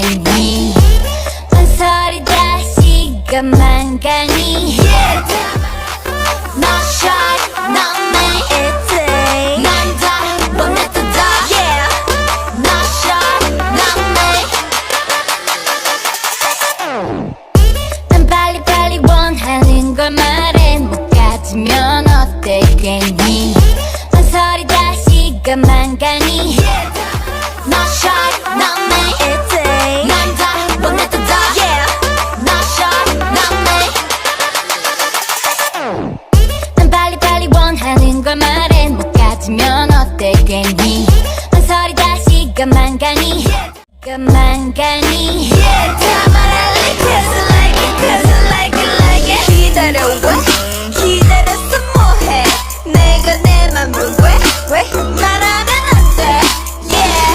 괜히 망설이 다시 시간만 가니 Not shy, not me, it's it 난 다 원했던 다 yeah. Not shy, not me 난 빨리빨리 원하는 걸 말해 못 가지면 어때 괜히 망설이 다시 시간만 가니 Not shy, not me, it's it 난 다 원했던 다 yeah. Not shy, not me 난 빨리빨리 원하는 걸 말해 못 가지면 어때 괜히 망설이 다시 시간만 가니 시간만 가니 다 말할래 cause I like it cause I like it like it 기다려와 기다렸어 뭐해 내가 내 맘을 왜 말하면 안 돼 yeah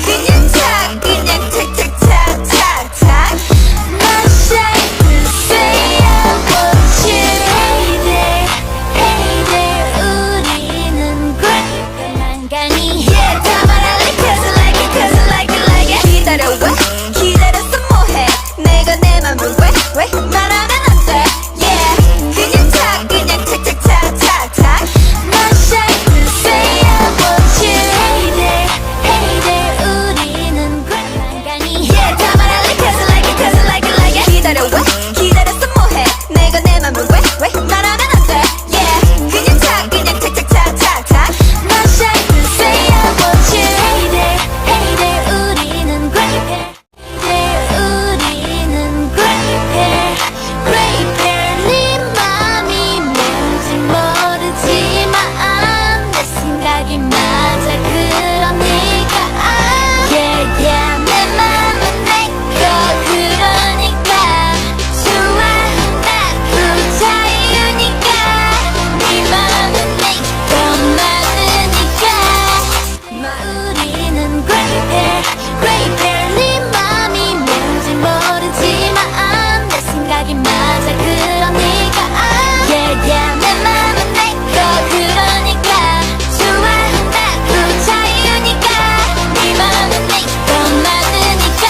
그냥 탁 그냥 탁탁탁탁탁 Not shy to say I want you Hey there hey there 우리는 great 시간만 가니 다 말할래 cause I like it cause I like it like it 기다려와 기다렸어 뭐해 내가 내 맘을 왜 말하면 안 돼 yeah 그냥 탁 그냥 탁탁탁탁탁 Not shy to say I want you Hey there hey there 우리는 great 가니 다 말할래 cause I like it cause I like it like it 기다려와 기다렸어 뭐해 내가 내 맘을 왜 말하면 안 돼 yeah 그냥 탁 그냥 탁탁탁탁탁 Not shy to say I want you Hey there hey there 우리는 great pair Hey there 우리는 great pair Great pair 네 맘이 뭔지 모르지만 내 생각이 맞아 그러니까 Yeah yeah 내 맘은 내꺼 그러니까 좋아한다고 자유니까 네 맘은 내꺼 많으니까 우리는 great pair Great pair 네 맘이 뭔지 모르지만 내 생각이 맞아 그러니까 Yeah yeah 내 맘은 내꺼 그러니까 좋아한다고 자유니까 네 맘은 내꺼 많으니까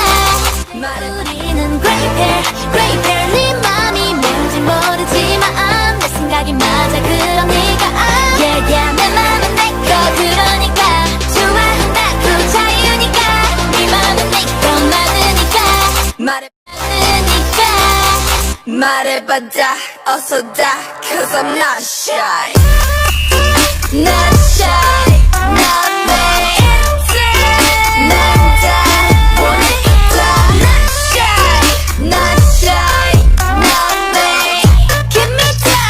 우리는 great pair Great pair 네 맘이 뭔지 모르지만 내 생각이 맞아 그러니까 Yeah yeah 내 맘은 내꺼 그러니까 좋아한다고 자유니까 네 맘은 내꺼 많으니까 말해봐 다 어서 다 cause I'm not shy Not shy not me 난 다 원했다 Not shy not shy not me Give me da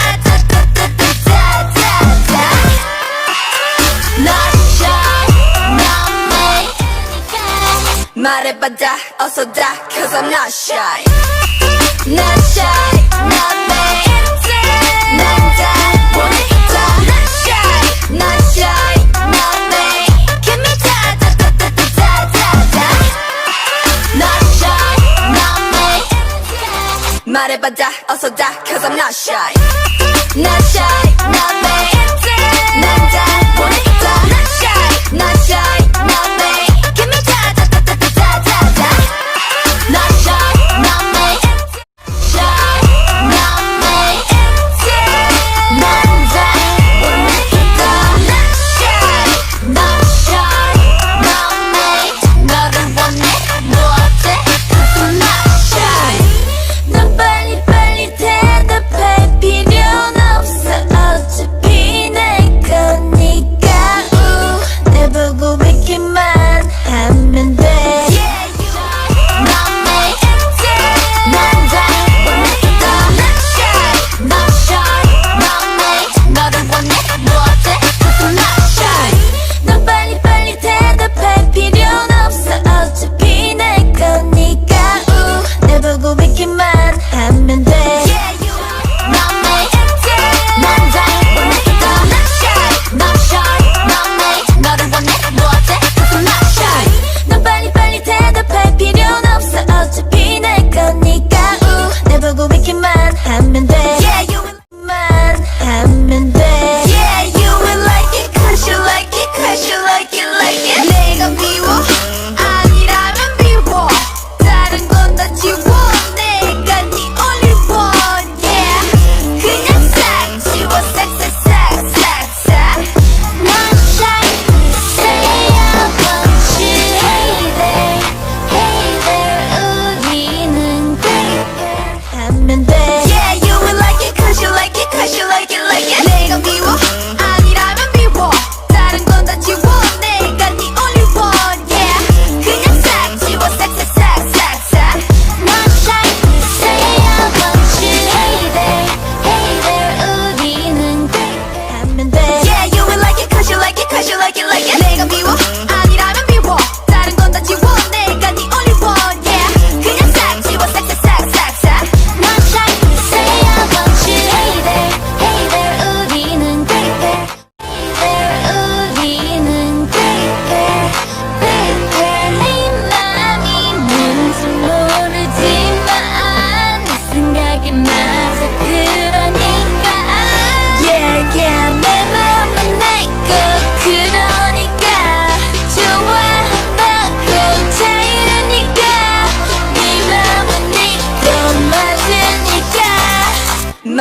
Not shy not me 말해봐 다 어서 다 cause I'm not shy Not shy, not me 난 다 원했다 Not shy, not shy, not me Give me da Not shy, not me 말해봐 다 어서 다 cause I'm not shy Not shy, not me 난 다 원했다 Not shy, not shy, not me Give me da Not shy, not me Shy, not me 난 다 원했다 Not shy, not shy, not me 너를 원해 뭐 어때 cause I'm not shy 넌 빨리빨리 대답할 필요는 없어 어차피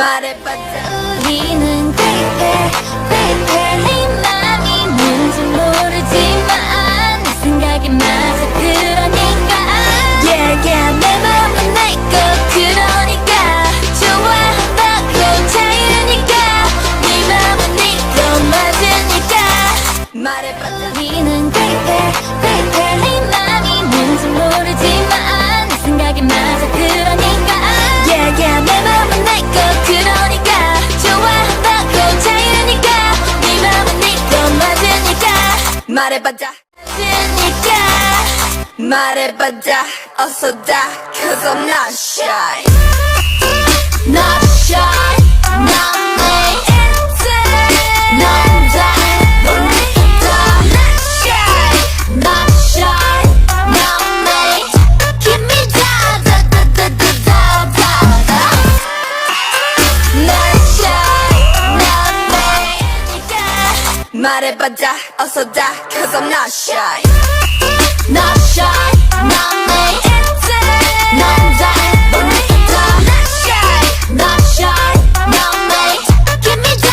말해봤자 우리는 baby 네 맘이 뭔지 모르지만 내 생각이 맞아 그러니까 yeah 내 맘은 내 것 그러니까 좋아한다고 자유니까 네 맘은 네 것 맞으니까 말해봤자 우리는 baby 네 맘이 뭔지 모르지만 내 생각이 맞아 그러니까 yeah 내 맘은 내 것 그러니까 좋아한다고 자유니까 네 맘은 네 것 맞으니까 말해봤자 말해봤자 어서 다 Cause I'm not shy Not shy Not me 넌 다 모르겠다 Not shy Not shy Not me Give me da Not shy Not me 말해봤자 어서 다 Cause I'm not shy Not shy, not me 넌 다 모르겠다 Not shy, not shy, not me Give me da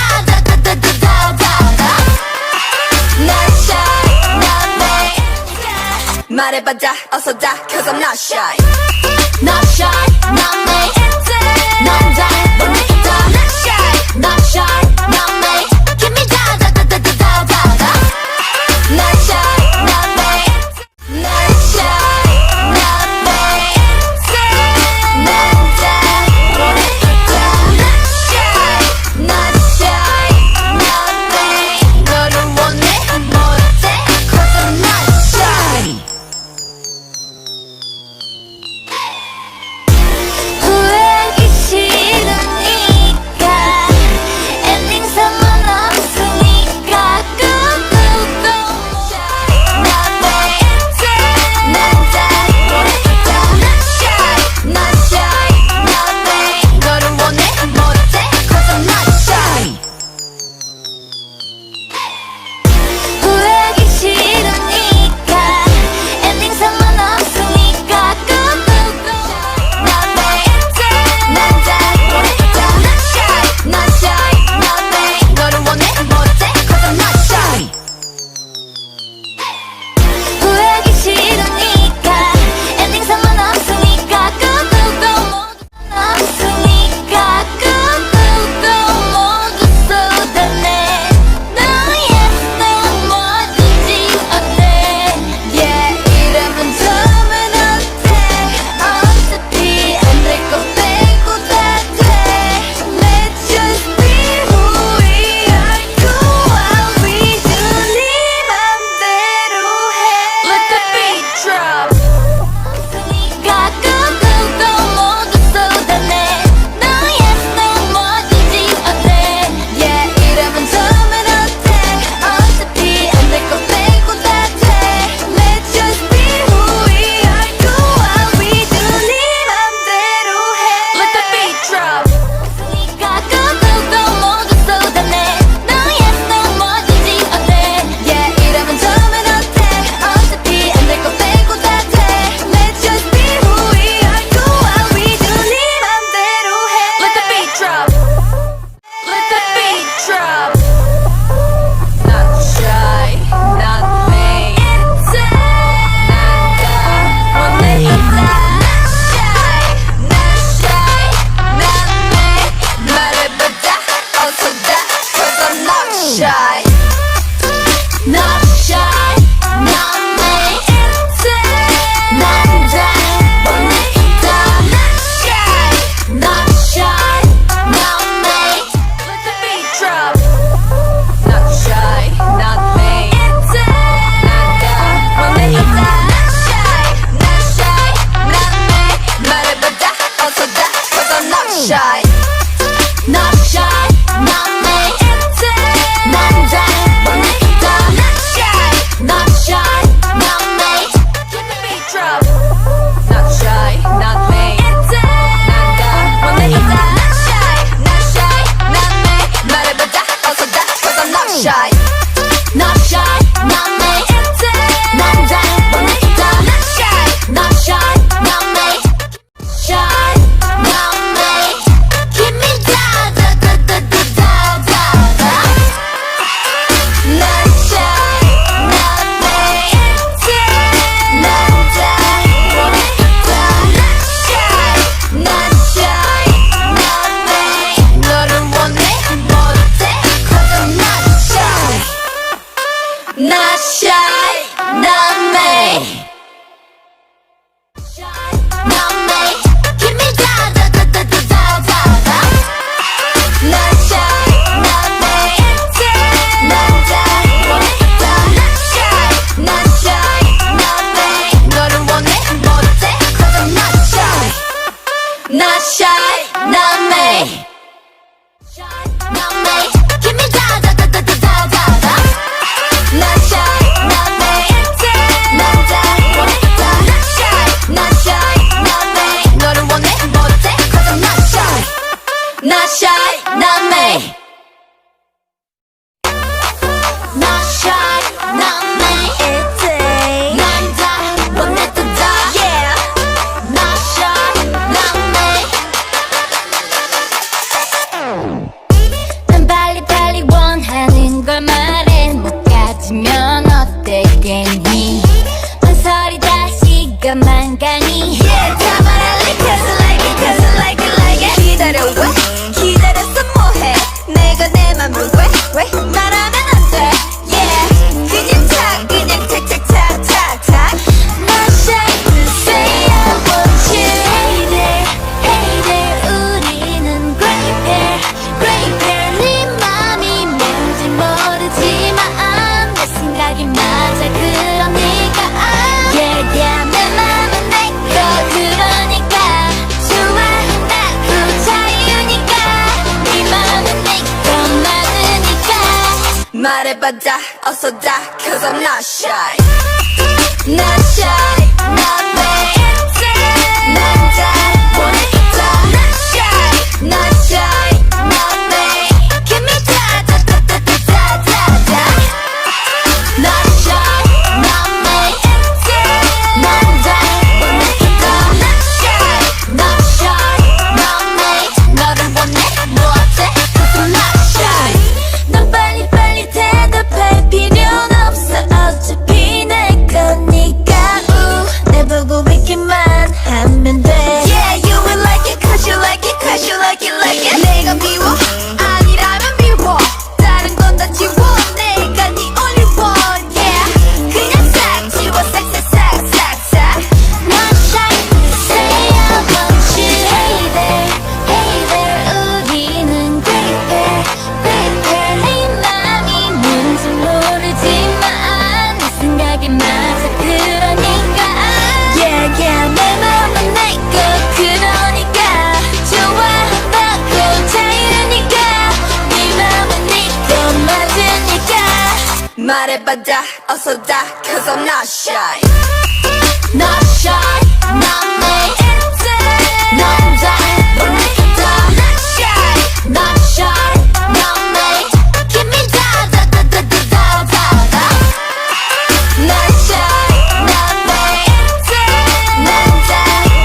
Not shy, not me 말해봤자 어서 다 Cause I'm not shy Not shy, not me 넌 다 모르겠다 Not shy, not shy, not me Give me da Not shy, not me Not shy, not me 넌 다 모르겠다 Not shy, not shy, not me 너를 원해 못해 Cause I'm not shy 후회 간간히 다 말할래 cause I like it cause I like it like it 기다려 왜 기다렸어 뭐해 내가 내 맘을 왜 말하면 안돼 yeah 그냥 탁 그냥 탁탁탁탁탁 Not shy to say I want you Hey there hey there 우리는 great pair great pair 네 맘이 뭔지 모르지만 내 생각이 맞아 그러니까 yeah yeah 내 맘은 내거 그러니까 좋아한다고 자유니까 네 맘은 내거 많으니까 말해봐 다 어서 다 cause I'm not shy Not shy not me 난다 보내겠다 Not shy not shy not me Give me da Not shy not me 난다 보내겠다 Not shy not shy not me 너를 원해 뭐 어때 cause I'm not shy 넌 빨리빨리 대답할 필요는 없어 어차피 내 거니까 내 보고 있기만 하면 돼 Yeah you will like it cause you like it cause you like it like it 내가 미워 아니라면 미워 다른 건 다 지워 내가 네 only one yeah 그냥 싹 지워 싹싹싹싹싹 Not shy say I want you Hey there hey there 우리는 great pair great pair 네 맘이 뭔지 모르지만 내 생각이 맞아 그러니까 Yeah yeah 내 맘은 내거 그러니까 좋아한다고 자유니까 네 맘은 네거 맞으니까 말해봐 다 어서 다 cause I'm not shy Not shy not me 난다 모르겠다 Not shy not shy not me Give me da Not shy not me 난다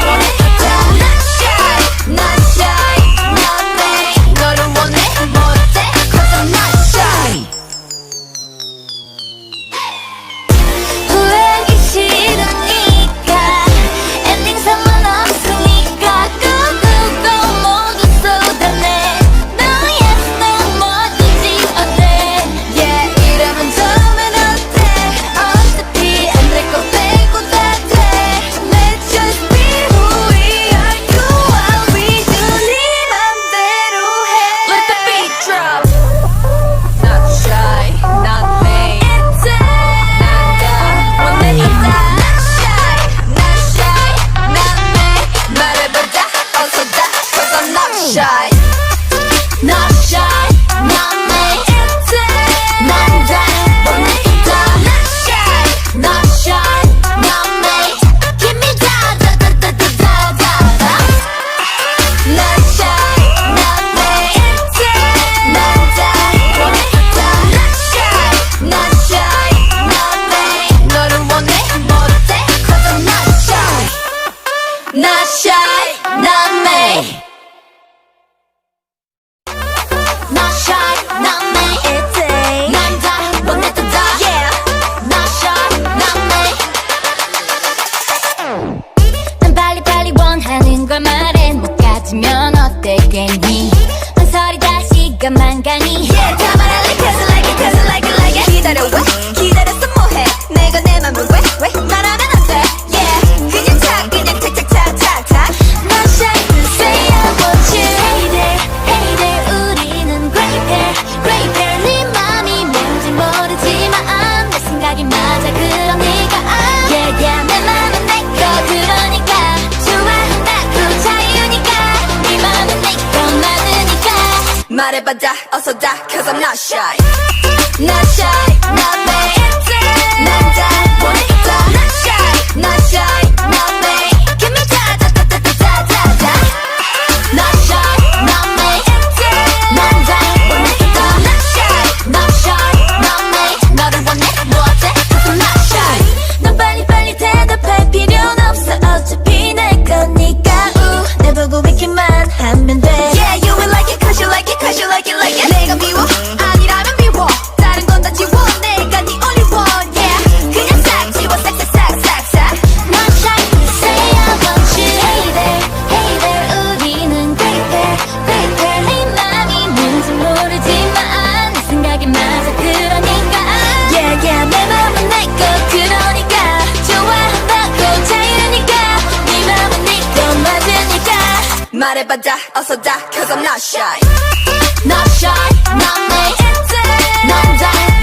모르겠다 Not shy not shy not me 너를 원해 뭐 어때 cause I'm not shy 후회하기 싫으니까 엔딩 상관없으니까 끄고 모두 쏟아내 No yes no 뭐든지 어때 Yeah 이러면 처음엔 어때 어차피 안 될 거 빼고 다돼 Let's just be who we are Do what we do 네 맘대로 해 Let the beat drop Not shy not me 난다 원해봤다 Not shy not shy not me 말해봤다 어서 다 cause I'm not shy Not shy not me 난다 원해봤다 Not shy not shy not me Give me da Not shy not me 난다 원해봤다 Not shy not shy not me 너를 원해 뭐 어때 cause I'm not shy Not shy not me Not shy not me ITZY 난다 원했다 yeah Not shy not me 난 빨리빨리 원하는 걸 말해 못 가지면 어때 괜히 한설이 다 시간만 가니 Yeah 다 말할래 cause I like it cause I like it like it 기다려 왜 기다렸어 뭐해 내가 내 맘을 왜 말하면 안돼 Yeah 그냥 탁 그냥 탁탁탁탁탁 Not shy to say I want you Hey there hey there 우리는 great pair great pair 네 맘이 뭔지 모르지만 내 생각이 맞아 그러니까 Yeah yeah 내 맘은 내거 그러니까 좋아한다고 자유니까 네 맘은 내거 많으니까 말해봐 다 어서 다 cause I'm not shy Not shy not me 난다 보내겠다 Not shy not shy not me Give me da Not shy not me 난다 보내겠다 Not shy not shy not me 너를 원해 뭐 어때 cause I'm not shy 넌 빨리빨리 대답할 필요는 없어 어차피 내 거니까 내 보고 있기만 하면 돼 Yeah you will like it cause you like it cause you like it like it 내가 미워 아니라면 미워 다른 건 다 지워 내가 네 only one yeah 그냥 싹 지워 싹싹싹싹싹 Not 말해봐 다 어서 다 Cause I'm not shy Not shy, not me 넌 다